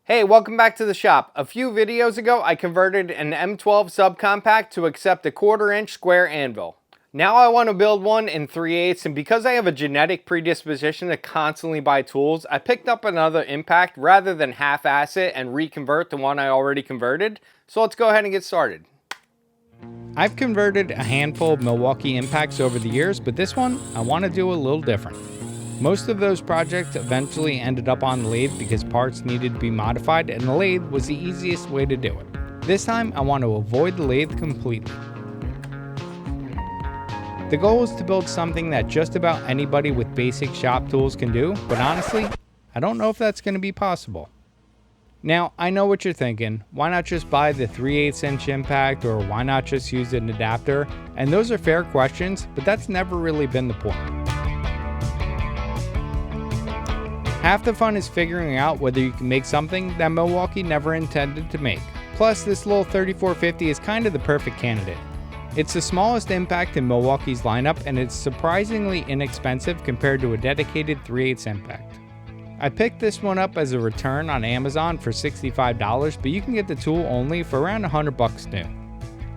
Hey, welcome back to the shop. A few videos ago, I converted an M12 subcompact to accept a 1/4-inch square anvil. Now I want to build one in 3/8, and because I have a genetic predisposition to constantly buy tools, I picked up another impact rather than half-ass it and reconvert the one I already converted. So let's go ahead and get started. I've converted a handful of Milwaukee impacts over the years, but this one I want to do a little different. Most of those projects eventually ended up on the lathe because parts needed to be modified, and the lathe was the easiest way to do it. This time I want to avoid the lathe completely. The goal is to build something that just about anybody with basic shop tools can do, but honestly, I don't know if that's going to be possible. Now, I know what you're thinking, why not just buy the 3/8 inch impact, or why not just use an adapter? And those are fair questions, but that's never really been the point. Half the fun is figuring out whether you can make something that Milwaukee never intended to make. Plus, this little 3450 is kind of the perfect candidate. It's the smallest impact in Milwaukee's lineup, and it's surprisingly inexpensive compared to a dedicated 3/8 impact. I picked this one up as a return on Amazon for $65, but you can get the tool only for around $100 new.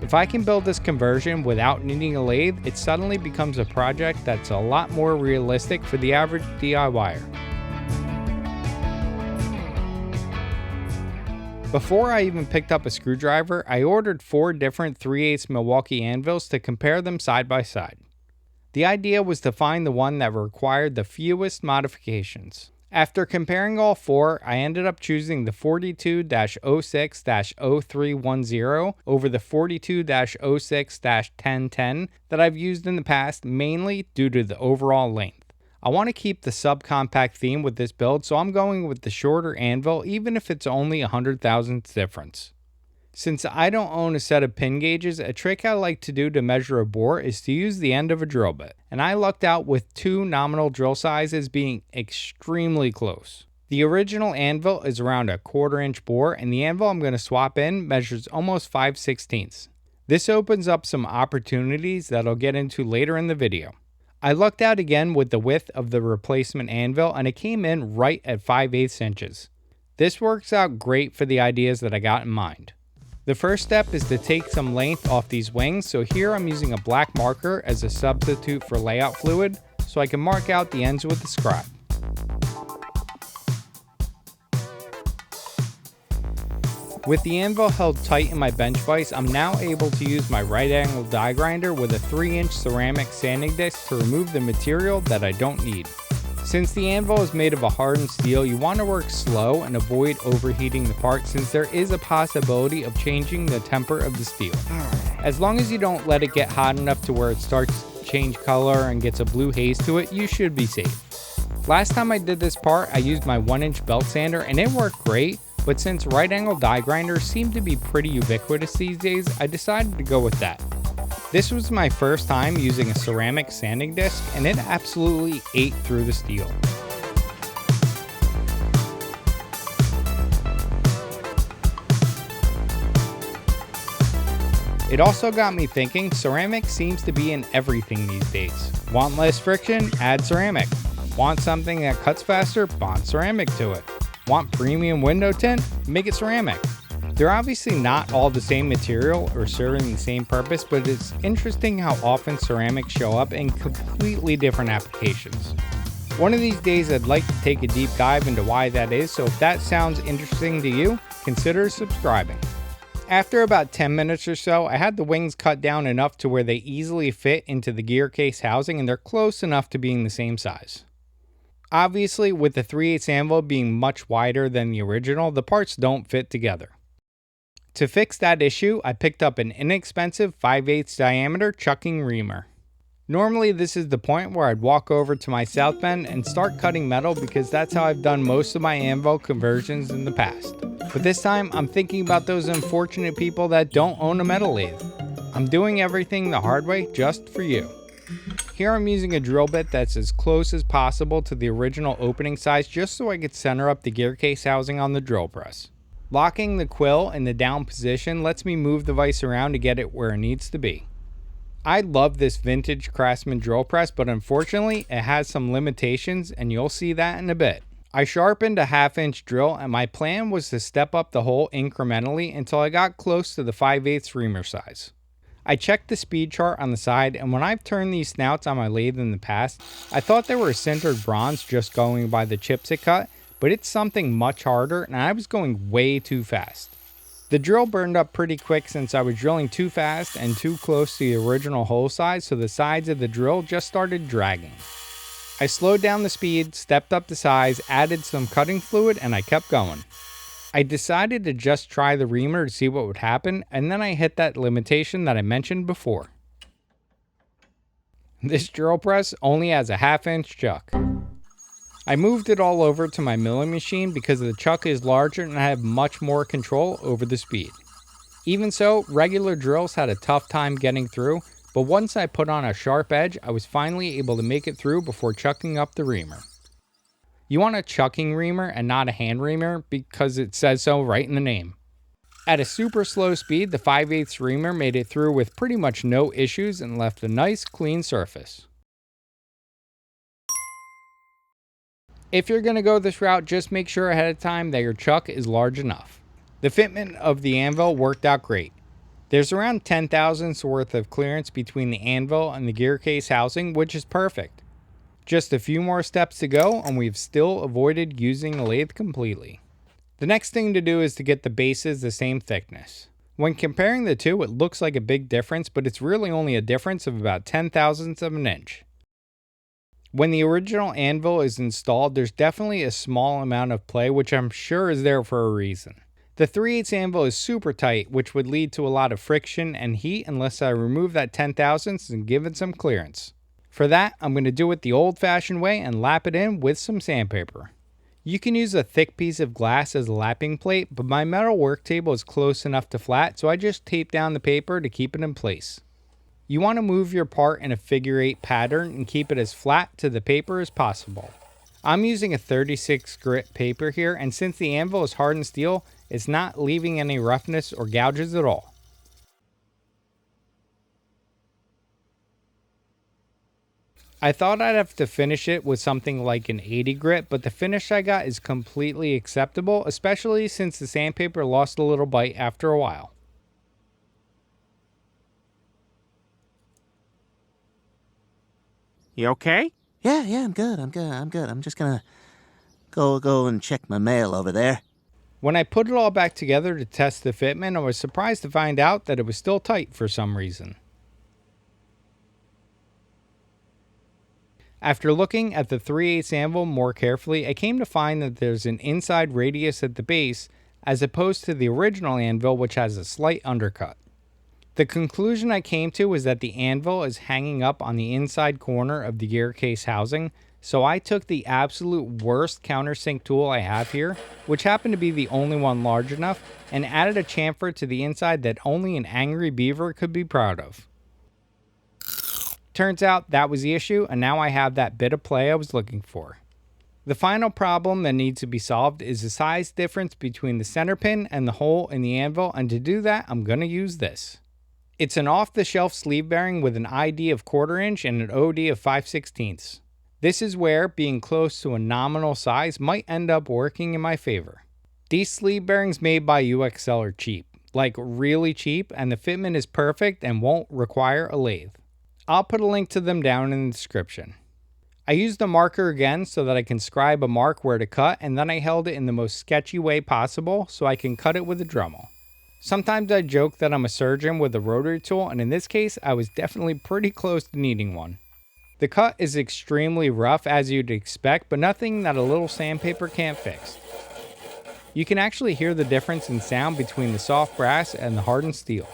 If I can build this conversion without needing a lathe, it suddenly becomes a project that's a lot more realistic for the average DIYer. Before I even picked up a screwdriver, I ordered 4 different 3/8 Milwaukee anvils to compare them side by side. The idea was to find the one that required the fewest modifications. After comparing all 4, I ended up choosing the 42-06-0310 over the 42-06-1010 that I've used in the past, mainly due to the overall length. I want to keep the subcompact theme with this build, so I'm going with the shorter anvil, even if it's only 100 thousandths difference. Since I don't own a set of pin gauges, a trick I like to do to measure a bore is to use the end of a drill bit, and I lucked out with 2 nominal drill sizes being extremely close. The original anvil is around a 1/4 inch bore, and the anvil I'm going to swap in measures almost 5/16. This opens up some opportunities that I'll get into later in the video. I lucked out again with the width of the replacement anvil, and it came in right at 5/8 inches. This works out great for the ideas that I got in mind. The first step is to take some length off these wings, so here I'm using a black marker as a substitute for layout fluid, so I can mark out the ends with the scribe. With the anvil held tight in my bench vise, I'm now able to use my right angle die grinder with a 3-inch ceramic sanding disc to remove the material that I don't need. Since the anvil is made of a hardened steel, you want to work slow and avoid overheating the part, since there is a possibility of changing the temper of the steel. As long as you don't let it get hot enough to where it starts to change color and gets a blue haze to it, you should be safe. Last time I did this part, I used my 1-inch belt sander and it worked great. But since right angle die grinders seem to be pretty ubiquitous these days, I decided to go with that. This was my first time using a ceramic sanding disc, and it absolutely ate through the steel. It also got me thinking, ceramic seems to be in everything these days. Want less friction? Add ceramic. Want something that cuts faster? Bond ceramic to it. Want premium window tint? Make it ceramic. They're obviously not all the same material or serving the same purpose, but it's interesting how often ceramics show up in completely different applications. One of these days I'd like to take a deep dive into why that is, so if that sounds interesting to you, consider subscribing. After about 10 minutes or so, I had the wings cut down enough to where they easily fit into the gear case housing, and they're close enough to being the same size. Obviously, with the 3/8 anvil being much wider than the original, the parts don't fit together. To fix that issue, I picked up an inexpensive 5/8 diameter chucking reamer. Normally, this is the point where I'd walk over to my South Bend and start cutting metal, because that's how I've done most of my anvil conversions in the past. But this time, I'm thinking about those unfortunate people that don't own a metal lathe. I'm doing everything the hard way just for you. Here I'm using a drill bit that's as close as possible to the original opening size, just so I could center up the gear case housing on the drill press. Locking the quill in the down position lets me move the vise around to get it where it needs to be. I love this vintage Craftsman drill press, but unfortunately it has some limitations, and you'll see that in a bit. I sharpened a 1/2 inch drill, and my plan was to step up the hole incrementally until I got close to the 5/8 reamer size. I checked the speed chart on the side, and when I've turned these snouts on my lathe in the past, I thought they were sintered bronze just going by the chips it cut, but it's something much harder, and I was going way too fast. The drill burned up pretty quick since I was drilling too fast and too close to the original hole size, so the sides of the drill just started dragging. I slowed down the speed, stepped up the size, added some cutting fluid, and I kept going. I decided to just try the reamer to see what would happen, and then I hit that limitation that I mentioned before. This drill press only has a 1/2 inch chuck. I moved it all over to my milling machine because the chuck is larger and I have much more control over the speed. Even so, regular drills had a tough time getting through, but once I put on a sharp edge, I was finally able to make it through before chucking up the reamer. You want a chucking reamer and not a hand reamer because it says so right in the name. At a super slow speed, the 5/8 reamer made it through with pretty much no issues and left a nice clean surface. If you're going to go this route, just make sure ahead of time that your chuck is large enough. The fitment of the anvil worked out great. There's around 10 thousandths worth of clearance between the anvil and the gear case housing, which is perfect. Just a few more steps to go and we've still avoided using the lathe completely. The next thing to do is to get the bases the same thickness. When comparing the two, it looks like a big difference, but it's really only a difference of about 10 thousandths of an inch. When the original anvil is installed, there's definitely a small amount of play, which I'm sure is there for a reason. The 3/8 anvil is super tight, which would lead to a lot of friction and heat unless I remove that 10 thousandths and give it some clearance. For that, I'm going to do it the old-fashioned way and lap it in with some sandpaper. You can use a thick piece of glass as a lapping plate, but my metal work table is close enough to flat, so I just tape down the paper to keep it in place. You want to move your part in a figure-8 pattern and keep it as flat to the paper as possible. I'm using a 36 grit paper here, and since the anvil is hardened steel, it's not leaving any roughness or gouges at all. I thought I'd have to finish it with something like an 80 grit, but the finish I got is completely acceptable, especially since the sandpaper lost a little bite after a while. You okay? Yeah, I'm good. I'm just gonna go and check my mail over there. When I put it all back together to test the fitment, I was surprised to find out that it was still tight for some reason. After looking at the 3/8 anvil more carefully, I came to find that there's an inside radius at the base as opposed to the original anvil, which has a slight undercut. The conclusion I came to was that the anvil is hanging up on the inside corner of the gear case housing, so I took the absolute worst countersink tool I have here, which happened to be the only one large enough, and added a chamfer to the inside that only an angry beaver could be proud of. Turns out that was the issue, and now I have that bit of play I was looking for. The final problem that needs to be solved is the size difference between the center pin and the hole in the anvil, and to do that, I'm going to use this. It's an off-the-shelf sleeve bearing with an ID of 1/4 inch and an OD of 5/16. This is where being close to a nominal size might end up working in my favor. These sleeve bearings made by UXL are cheap, like really cheap, and the fitment is perfect and won't require a lathe. I'll put a link to them down in the description. I used a marker again so that I can scribe a mark where to cut, and then I held it in the most sketchy way possible so I can cut it with a Dremel. Sometimes I joke that I'm a surgeon with a rotary tool, and in this case I was definitely pretty close to needing one. The cut is extremely rough as you'd expect, but nothing that a little sandpaper can't fix. You can actually hear the difference in sound between the soft brass and the hardened steel.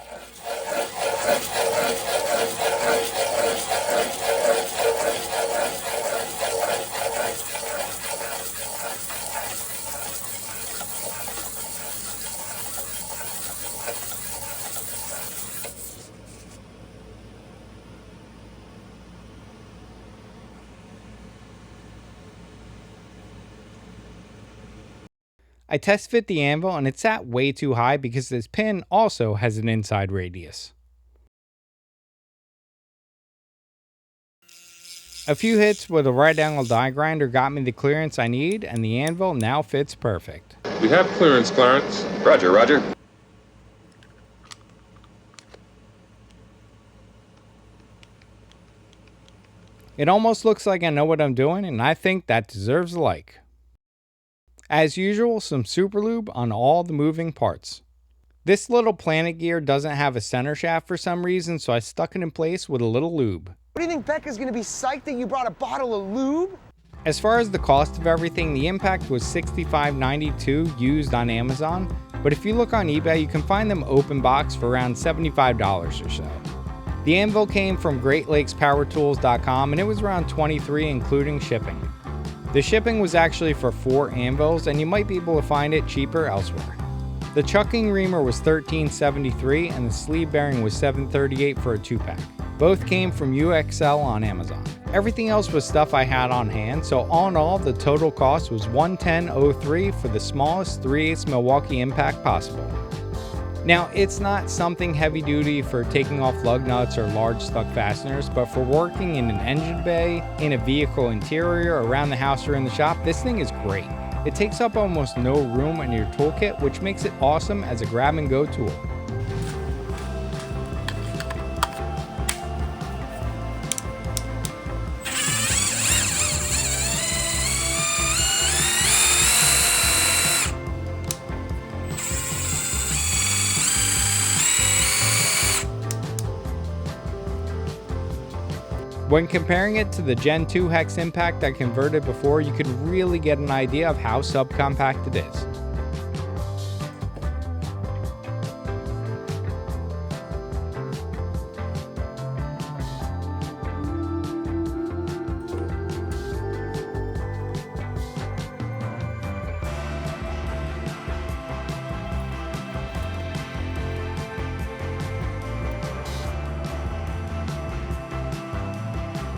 I test fit the anvil and it's sat way too high because this pin also has an inside radius. A few hits with a right angle die grinder got me the clearance I need, and the anvil now fits perfect. We have clearance, Clarence. Roger, roger. It almost looks like I know what I'm doing, and I think that deserves a like. As usual, some super lube on all the moving parts. This little planet gear doesn't have a center shaft for some reason, so I stuck it in place with a little lube. What do you think Becca's gonna be psyched that you brought a bottle of lube? As far as the cost of everything, the impact was $65.92 used on Amazon, but if you look on eBay, you can find them open box for around $75 or so. The anvil came from GreatLakesPowerTools.com and it was around $23 including shipping. The shipping was actually for 4 anvils, and you might be able to find it cheaper elsewhere. The chucking reamer was $13.73 and the sleeve bearing was $7.38 for a 2-pack. Both came from UXL on Amazon. Everything else was stuff I had on hand, so all in all, the total cost was $110.03 for the smallest 3/8 Milwaukee impact possible. Now, it's not something heavy duty for taking off lug nuts or large stuck fasteners, but for working in an engine bay, in a vehicle interior, around the house or in the shop, this thing is great. It takes up almost no room in your toolkit, which makes it awesome as a grab and go tool. When comparing it to the Gen 2 hex impact I converted before, you can really get an idea of how subcompact it is.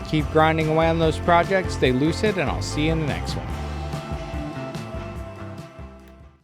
Keep grinding away on those projects, stay lucid, and I'll see you in the next one.